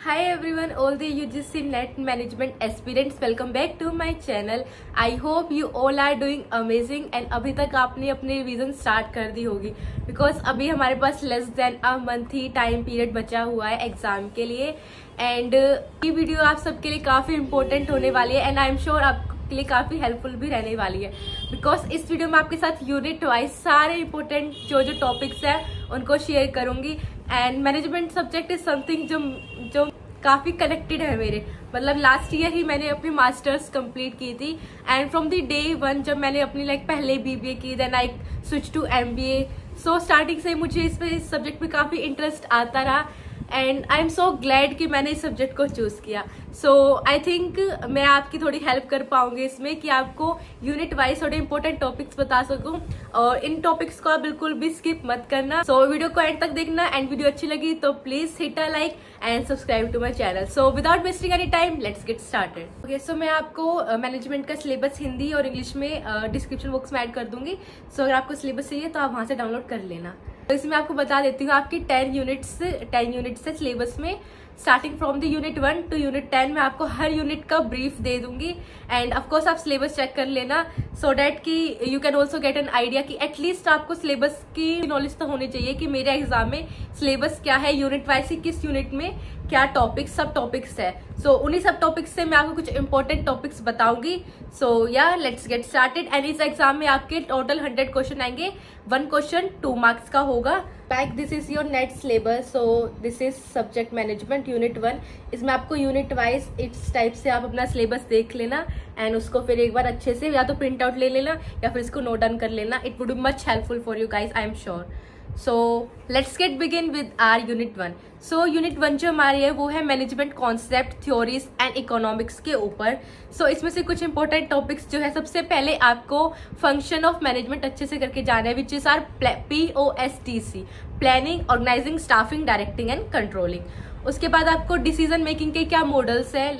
Hi everyone, all the UGC Net Management aspirants, welcome back to my channel. I hope you all are doing amazing and अभी तक आपने अपनी revision start कर दी होगी because अभी हमारे पास लेस देन अ मंथ ही टाइम पीरियड बचा हुआ है एग्जाम के लिए एंड ये वीडियो आप सबके लिए काफ़ी इंपॉर्टेंट होने वाली है एंड आई एम श्योर आपके लिए काफ़ी हेल्पफुल भी रहने वाली है बिकॉज इस वीडियो में आपके साथ यूनिट वाइज सारे इंपॉर्टेंट जो टॉपिक्स हैं उनको शेयर करूंगी and management subject is something जो काफी कनेक्टेड है मेरे मतलब लास्ट ईयर ही मैंने अपनी मास्टर्स कंप्लीट की थी and from the day one जब मैंने अपनी पहले बीबीए की then I switch to MBA so starting से मुझे इस सब्जेक्ट में काफी इंटरेस्ट आता रहा and I am so glad कि मैंने इस सब्जेक्ट को चूज किया सो आई थिंक मैं आपकी थोड़ी हेल्प कर पाऊंगी इसमें कि आपको यूनिट वाइज थोड़े इंपॉर्टेंट टॉपिक्स बता सकूं और इन टॉपिक्स को आप बिल्कुल भी स्किप मत करना सो वीडियो को एंड तक देखना एंड वीडियो अच्छी लगी तो please hit a like and subscribe to my channel so without wasting any time let's get started okay so मैं आपको मैनेजमेंट का सिलेबस हिंदी और इंग्लिश में डिस्क्रिप्शन बॉक्स में ऐड कर दूंगी सो अगर आपको सिलेबस चाहिए तो आप वहां से डाउनलोड कर लेना तो इसमें आपको बता देती हूँ आपकी 10 यूनिट्स है सिलेबस में starting from the unit 1 to unit 10 मैं आपको हर यूनिट का ब्रीफ दे दूंगी एंड ऑफकोर्स आप सिलेबस चेक कर लेना सो डैट कि you can also get an idea कि एटलीस्ट आपको सिलेबस की नॉलेज तो होनी चाहिए कि मेरे एग्जाम में सिलेबस क्या है यूनिट वाइज किस यूनिट में क्या टॉपिक्स सब टॉपिक्स है सो उन्हीं सब टॉपिक्स से मैं आपको कुछ इंपॉर्टेंट टॉपिक्स बताऊंगी सो या लेट्स गेट स्टार्टेड एंड इस एग्जाम में आपके टोटल 100 क्वेश्चन आएंगे 1 क्वेश्चन 2 मार्क्स का होगा back this is your net syllabus so this is subject management unit 1 इसमें आपको यूनिट वाइज इस टाइप से आप अपना सिलेबस देख लेना एंड उसको फिर एक बार अच्छे से या तो प्रिंट आउट ले लेना या फिर इसको नोट डाउन कर लेना it would be much helpful for you guys I am sure so let's get begin with our unit 1 so unit 1 जो हमारी है वो है management concept theories and economics के ऊपर सो इसमें से कुछ इंपॉर्टेंट टॉपिक्स जो है सबसे पहले आपको फंक्शन ऑफ मैनेजमेंट अच्छे से करके जाना है which is our POSTC planning organising staffing directing and controlling उसके बाद आपको डिसीजन मेकिंग के क्या मॉडल्स है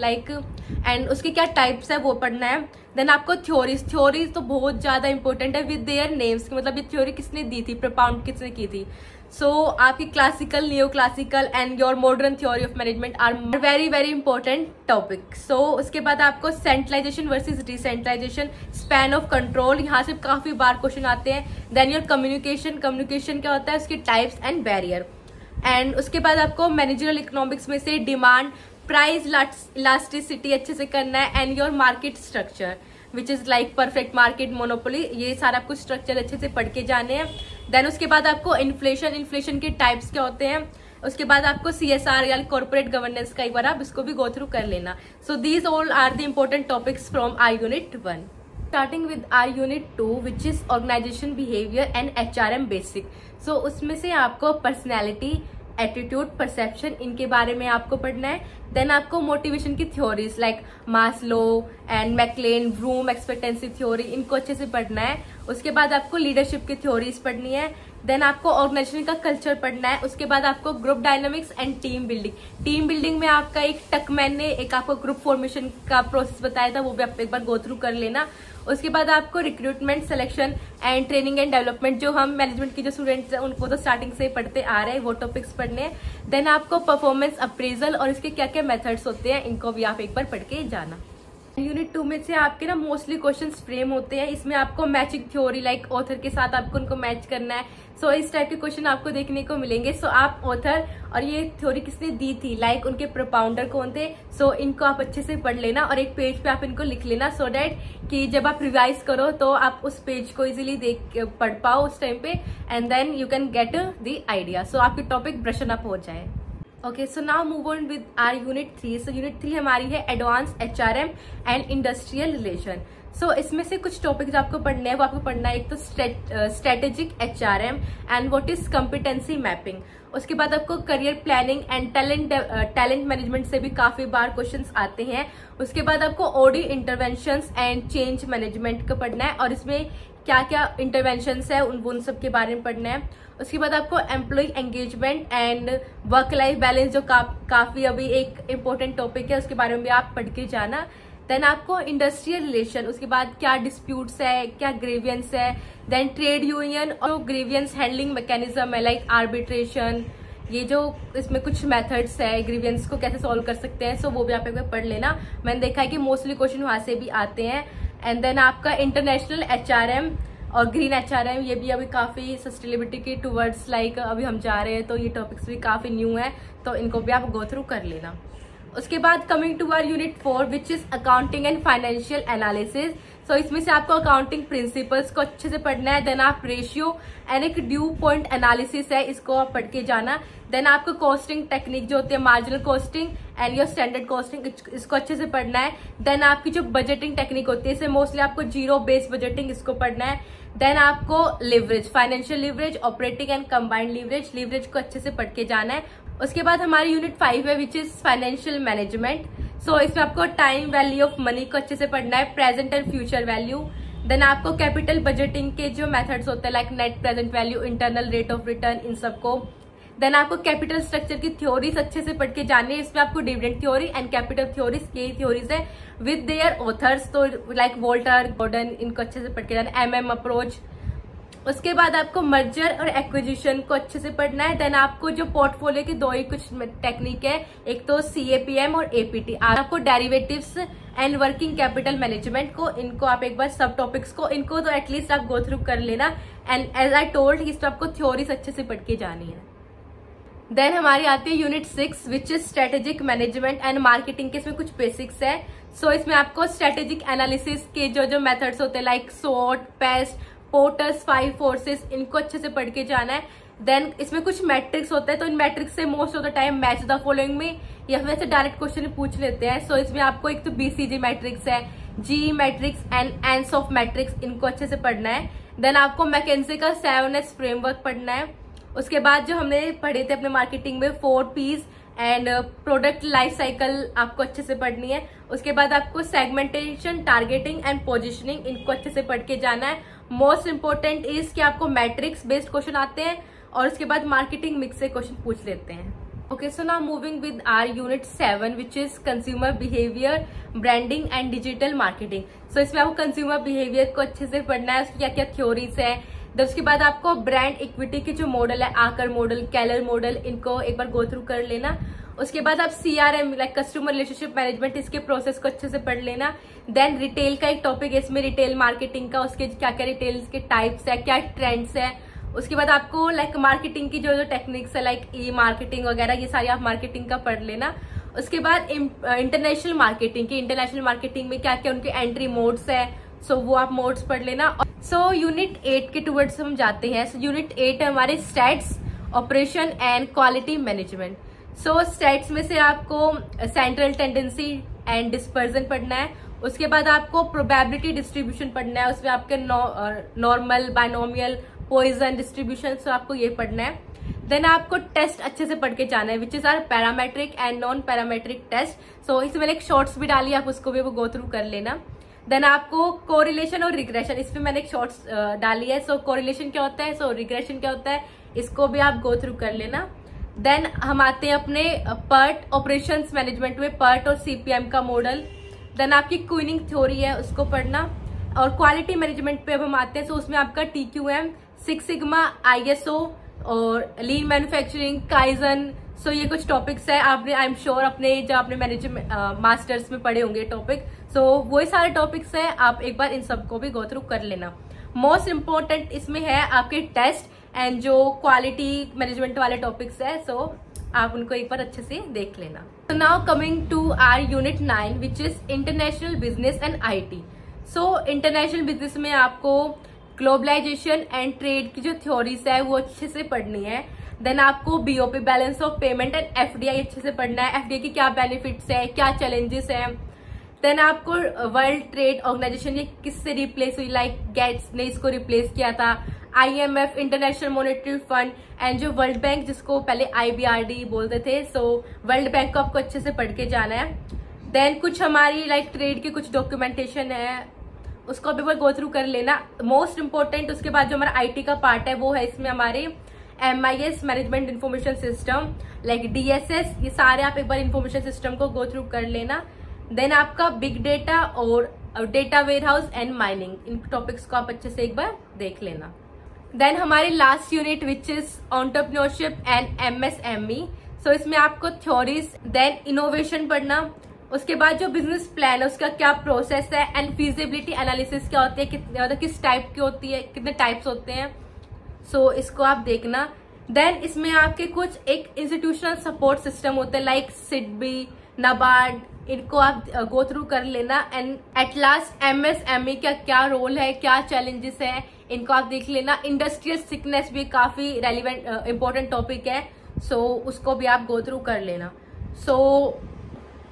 एंड उसके क्या टाइप्स है वो पढ़ना है देन आपको थ्योरीज तो बहुत ज्यादा इंपॉर्टेंट है विद देयर नेम्स मतलब ये थ्योरी किसने दी थी प्रपाउंड किसने की थी सो आपकी classical neo classical and your modern theory of management are very very important topic so उसके बाद आपको centralisation versus decentralisation span of control यहाँ से काफी बार क्वेश्चन आते हैं देन योर कम्युनिकेशन क्या होता है उसके टाइप्स एंड बैरियर एंड उसके बाद आपको मैनेजरल इकोनॉमिक्स में से डिमांड प्राइस इलास्टिसिटी अच्छे से करना है and your market structure which is like perfect market monopoly ये सारा कुछ स्ट्रक्चर अच्छे से पढ़ के जाने हैं देन उसके बाद आपको इन्फ्लेशन के टाइप्स क्या होते हैं उसके बाद आपको CSR या कॉर्पोरेट गवर्नेंस का एक बार आप इसको भी गो थ्रू कर लेना so these all are the important topics from our unit 1 starting with our unit 2 which is organisation behaviour and HRM basic so उसमें से आपको पर्सनैलिटी एटीट्यूड परसेप्शन इनके बारे में आपको पढ़ना है देन आपको मोटिवेशन की theories like Maslow and McClelland Vroom expectancy theory इनको अच्छे से पढ़ना है उसके बाद आपको लीडरशिप की थ्योरीज पढ़नी है देन आपको ऑर्गेनाइजेशन का कल्चर पढ़ना है उसके बाद आपको group dynamics and team building में आपका एक टकमैन ने एक आपको ग्रुप फॉर्मेशन का प्रोसेस बताया था वो भी आप एक बार गो थ्रू कर लेना उसके बाद आपको recruitment selection and training and development जो हम मैनेजमेंट के जो स्टूडेंट्स हैं उनको तो स्टार्टिंग से पढ़ते आ रहे हैं वो टॉपिक्स पढ़ने हैं देन आपको परफॉर्मेंस अप्रेजल और इसके क्या क्या मेथड्स होते हैं इनको भी आप एक बार पढ़ के जाना यूनिट 2 में से आपके ना मोस्टली क्वेश्चंस फ्रेम होते हैं इसमें आपको मैचिंग थ्योरी लाइक ऑथर के साथ आपको उनको मैच करना है सो इस टाइप के क्वेश्चन आपको देखने को मिलेंगे सो आप ऑथर और ये थ्योरी किसने दी थी लाइक उनके प्रोपाउंडर कौन थे सो इनको आप अच्छे से पढ़ लेना और एक पेज पे आप इनको लिख लेना सो डैट कि जब आप रिवाइज करो तो आप उस पेज को इजीली पढ़ पाओ उस टाइम पे and then you can get the idea so आपकी टॉपिक ब्रशन अप हो जाए okay so now move on with our unit 3 so unit 3 हमारी है advance HRM and industrial relation so इसमें से कुछ टॉपिक्स आपको पढ़ने हैं वो आपको पढ़ना है एक तो strategic HRM and what is competency mapping उसके बाद आपको career planning and talent management से भी काफी बार क्वेश्चंस आते हैं उसके बाद आपको Audi interventions and change management का पढ़ना है और इसमें क्या क्या इंटरवेंशंस है उन सब के बारे में पढ़ना है उसके बाद आपको employ engagement and work life balance जो काफी अभी एक इम्पोर्टेंट टॉपिक है उसके बारे में भी आप पढ़ के जाना देन आपको इंडस्ट्रियल रिलेशन उसके बाद क्या डिस्प्यूट्स है क्या ग्रीवियंस है देन ट्रेड यूनियन और ग्रीवियंस हैंडलिंग मैकेनिज्म है लाइक आर्बिट्रेशन ये जो इसमें कुछ मेथड्स है, ग्रीवियंस को कैसे सॉल्व कर सकते हैं, सो वो भी आप एक बार पढ़ लेना। मैंने देखा है कि मोस्टली क्वेश्चन वहां से भी आते हैं। एंड देन आपका इंटरनेशनल HRM और ग्रीन HRM, ये भी अभी काफी सस्टेनेबिलिटी के टूवर्ड्स लाइक अभी हम जा रहे हैं, तो ये टॉपिक्स भी काफी न्यू है, तो इनको भी आप गो थ्रू कर लेना। उसके बाद coming to our unit 4 which is accounting and financial analysis. So इसमें से आपको अकाउंटिंग प्रिंसिपल्स को अच्छे से पढ़ना है। देन आप रेशियो एंड एक ड्यू पॉइंट एनालिसिस है, इसको आप पढ़ के जाना। देन आपको कॉस्टिंग टेक्निक जो होती है, marginal costing and your standard costing, इसको अच्छे से पढ़ना है। देन आपकी जो बजटिंग टेक्निक होती है, इसे मोस्टली आपको जीरो बेस्ड बजटिंग, इसको पढ़ना है। देन आपको leverage, financial leverage, operating and combined leverage, leverage को अच्छे से पढ़ के जाना है। उसके बाद हमारी यूनिट 5 है विच इज फाइनेंशियल मैनेजमेंट। सो इसमें आपको टाइम वैल्यू ऑफ मनी को अच्छे से पढ़ना है, present and future value. Then आपको कैपिटल बजटिंग के जो मेथड्स होते हैं like net present value, internal rate of return, इन सबको। देन आपको कैपिटल स्ट्रक्चर की थ्योरीज अच्छे से पढ़ के जानी है। इसमें आपको dividend theory and capital theories, के थ्योरीज है विद देयर ऑथर्स, तो लाइक वोल्टर, गॉर्डन, इनको अच्छे से पढ़ के जाना है। MM approach. उसके बाद आपको मर्जर और एक्विजिशन को अच्छे से पढ़ना है। देन आपको जो पोर्टफोलियो की दो ही कुछ टेक्निक है, एक तो CAPM और APT। आपको derivatives and working capital management को, इनको आप एक बार सब टॉपिक्स को, इनको तो एटलीस्ट आप गो थ्रू कर लेना। एंड एज आई टोल्ड, इस पर आपको थ्योरीज अच्छे से पढ़ के जानी है। देन हमारी आती है unit 6 which is strategic management and marketing के, इसमें कुछ बेसिक्स है। सो इसमें आपको स्ट्रेटेजिक एनालिसिस के जो मेथड्स होते हैं like SWOT, PEST, porters, 5 forces, इनको अच्छे से पढ़ के जाना है। देन इसमें कुछ मैट्रिक्स होते हैं, तो इन मैट्रिक्स से most of the time match the following में या फिर ऐसे डायरेक्ट क्वेश्चन पूछ लेते हैं। सो इसमें आपको एक तो BCG मैट्रिक्स है, GE matrix and ANSOF matrix, इनको अच्छे से पढ़ना है। देन आपको मैकेंजी का 7S फ्रेमवर्क पढ़ना है। उसके बाद जो हमने पढ़े थे अपने मार्केटिंग में 4 Ps and product life cycle, आपको अच्छे से पढ़नी है। उसके बाद आपको सेगमेंटेशन, टारगेटिंग एंड पोजिशनिंग, इनको अच्छे से पढ़ के जाना है। मोस्ट इंपोर्टेंट इज कि आपको मैट्रिक्स बेस्ड क्वेश्चन आते हैं और उसके बाद मार्केटिंग मिक्स से क्वेश्चन पूछ लेते हैं। Okay, so now moving with our unit 7 which is consumer behaviour, branding and digital marketing. So इसमें आपको कंज्यूमर बिहेवियर को अच्छे से पढ़ना है, उसकी क्या क्या थ्योरीज है। उसके बाद आपको ब्रांड इक्विटी के जो मॉडल है, आकर मॉडल, केलर मॉडल, इनको एक बार गो थ्रू कर लेना। उसके बाद आप CRM like customer relationship management, इसके प्रोसेस को अच्छे से पढ़ लेना। देन रिटेल का एक टॉपिक है इसमें, रिटेल मार्केटिंग का, उसके क्या क्या रिटेल के टाइप्स है, क्या ट्रेंड्स है। उसके बाद आपको लाइक मार्केटिंग की जो टेक्निक्स है लाइक E-मार्केटिंग वगैरह, ये सारी आप मार्केटिंग का पढ़ लेना। उसके बाद इंटरनेशनल मार्केटिंग की, इंटरनेशनल मार्केटिंग में क्या क्या उनके एंट्री मोड्स है, सो वो आप मोड्स पढ़ लेना। सो यूनिट 8 के टूवर्ड्स हम जाते हैं। सो यूनिट 8 है हमारे stats, operation and quality management. So stats में से आपको सेंट्रल टेंडेंसी एंड डिस्पर्जन पढ़ना है। उसके बाद आपको प्रोबेबिलिटी डिस्ट्रीब्यूशन पढ़ना है, उसमें आपके नॉर्मल, बाइनोमियल, पॉइजन डिस्ट्रीब्यूशन, सो आपको ये पढ़ना है। देन आपको टेस्ट अच्छे से पढ़ के जाना है which is our parametric and non parametric test. So इसमें मैंने एक शॉर्ट्स भी डाली, आप उसको भी वो गो थ्रू कर लेना। देन आपको कोरिलेशन और रिग्रेशन, इसमें मैंने एक शॉर्ट्स डाली है। सो कोरिलेशन क्या होता है, सो रिग्रेशन क्या होता है, इसको भी आप गो थ्रू कर लेना। देन हम आते हैं अपने PERT ऑपरेशंस मैनेजमेंट में, PERT और CPM का मॉडल। देन आपकी क्वीनिंग थ्योरी है, उसको पढ़ना। और क्वालिटी मैनेजमेंट पे अब हम आते हैं। सो उसमें आपका TQM, 6 सिग्मा, ISO और लीन मैन्युफैक्चरिंग, काइजन, सो ये कुछ टॉपिक्स है। आपने आई एम श्योर अपने जो आपने मैनेजमेंट मास्टर्स में पढ़े होंगे टॉपिक, सो वही सारे टॉपिक्स है, आप एक बार इन सबको भी गो थ्रू कर लेना। मोस्ट इंपॉर्टेंट इसमें है आपके टेस्ट एंड जो क्वालिटी मैनेजमेंट वाले टॉपिक्स है, सो आप उनको एक बार अच्छे से देख लेना। तो now coming to our unit 9 which is international business and IT। So international business में आपको ग्लोबलाइजेशन एंड ट्रेड की जो थ्योरीज है वो अच्छे से पढ़नी है। देन आपको BOP, balance of payment and FDI अच्छे से पढ़ना है, FDI की क्या बेनिफिट्स है, क्या चैलेंजेस है। देन आपको वर्ल्ड ट्रेड ऑर्गेनाइजेशन, ये किससे रिप्लेस हुई, लाइक गेट्स ने इसको रिप्लेस किया था, IMF, international monetary fund and जो वर्ल्ड बैंक, जिसको पहले IBRD बोलते थे, सो वर्ल्ड बैंक को आपको अच्छे से पढ़ के जाना है। देन कुछ हमारी लाइक ट्रेड की कुछ डॉक्यूमेंटेशन है, उसको भी गो थ्रू कर लेना। मोस्ट इंपॉर्टेंट उसके बाद जो हमारा IT का पार्ट है वो है इसमें हमारे MIS, management information system, like DSS, ये सारे आप एक बार इंफॉर्मेशन सिस्टम को गो थ्रू कर लेना। देन आपका बिग डेटा और data warehouse and mining, इन टॉपिक्स को आप अच्छे से एक बार देख लेना। देन हमारी last unit which is entrepreneurship and MSME। सो इसमें आपको थ्योरीज, देन इनोवेशन पढ़ना, उसके बाद जो बिजनेस प्लान है उसका क्या प्रोसेस है, एंड फीजिबिलिटी एनालिसिस क्या होती है, कितने मतलब किस टाइप की होती है, कितने टाइप्स होते हैं। सो इसको आप देखना। देन इसमें आपके कुछ एक इंस्टीट्यूशनल सपोर्ट सिस्टम होते हैं लाइक सिडबी, नाबार्ड, इनको आप गो थ्रू कर लेना। एंड एट लास्ट MSME का क्या रोल है, क्या चैलेंजेस है, इनको आप देख लेना। इंडस्ट्रियल सिकनेस भी काफी रेलिवेंट इंपॉर्टेंट टॉपिक है, सो उसको भी आप गो थ्रू कर लेना। सो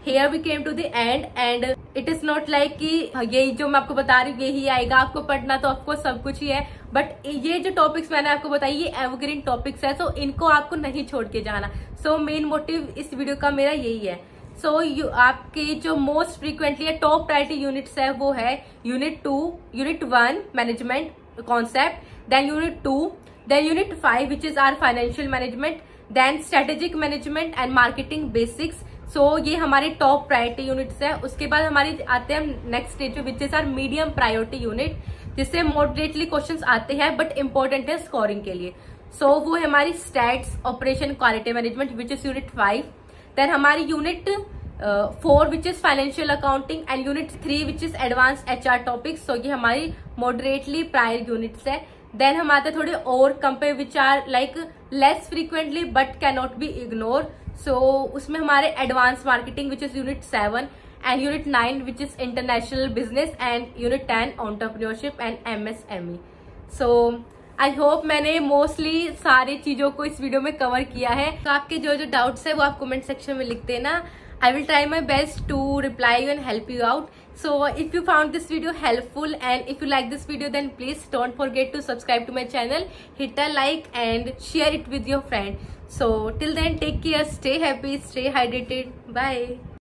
here we came to the end and it is not like कि यही जो मैं आपको बता रही हूँ यही आएगा, आपको पढ़ना तो आपको सब कुछ ही है, बट ये जो टॉपिक्स मैंने आपको बताई ये एवरग्रीन टॉपिक्स है, सो इनको आपको नहीं छोड़ के जाना। सो मेन मोटिव इस वीडियो का मेरा यही है। सो आपके जो most frequently top priority units है वो है unit 2, unit 1 management concept, then unit 2, then unit 5 which is our financial management, then strategic management and marketing basics. So ये हमारे टॉप प्रायोरिटी यूनिट्स है। उसके बाद हमारी आते हैं next stage which is our medium priority unit, जिससे moderately questions आते हैं बट इंपॉर्टेंट है स्कोरिंग के लिए। सो वो है हमारी stats, operation, quality management which is unit 5। Then हमारी unit 4 which is financial accounting and unit 3 which is advance HR topics. So ये हमारी मॉडरेटली प्रायर यूनिट्स है। देन हम आते थोड़े और compare which are like less frequently but can not be ignore. So उसमें हमारे advance marketing which is unit 7 and unit 9 which is international business and unit 10 entrepreneurship and MSME। So I hope मैंने mostly सारी चीजों को इस video में cover किया है। तो आपके जो जो डाउट्स है वो आप कमेंट सेक्शन में लिख देना। I will try my best to reply you and help you out. So if you found this video helpful and if you like this video, then please don't forget to subscribe to my channel, hit a like and share it with your friend. So till then, take care, stay happy, stay hydrated. Bye.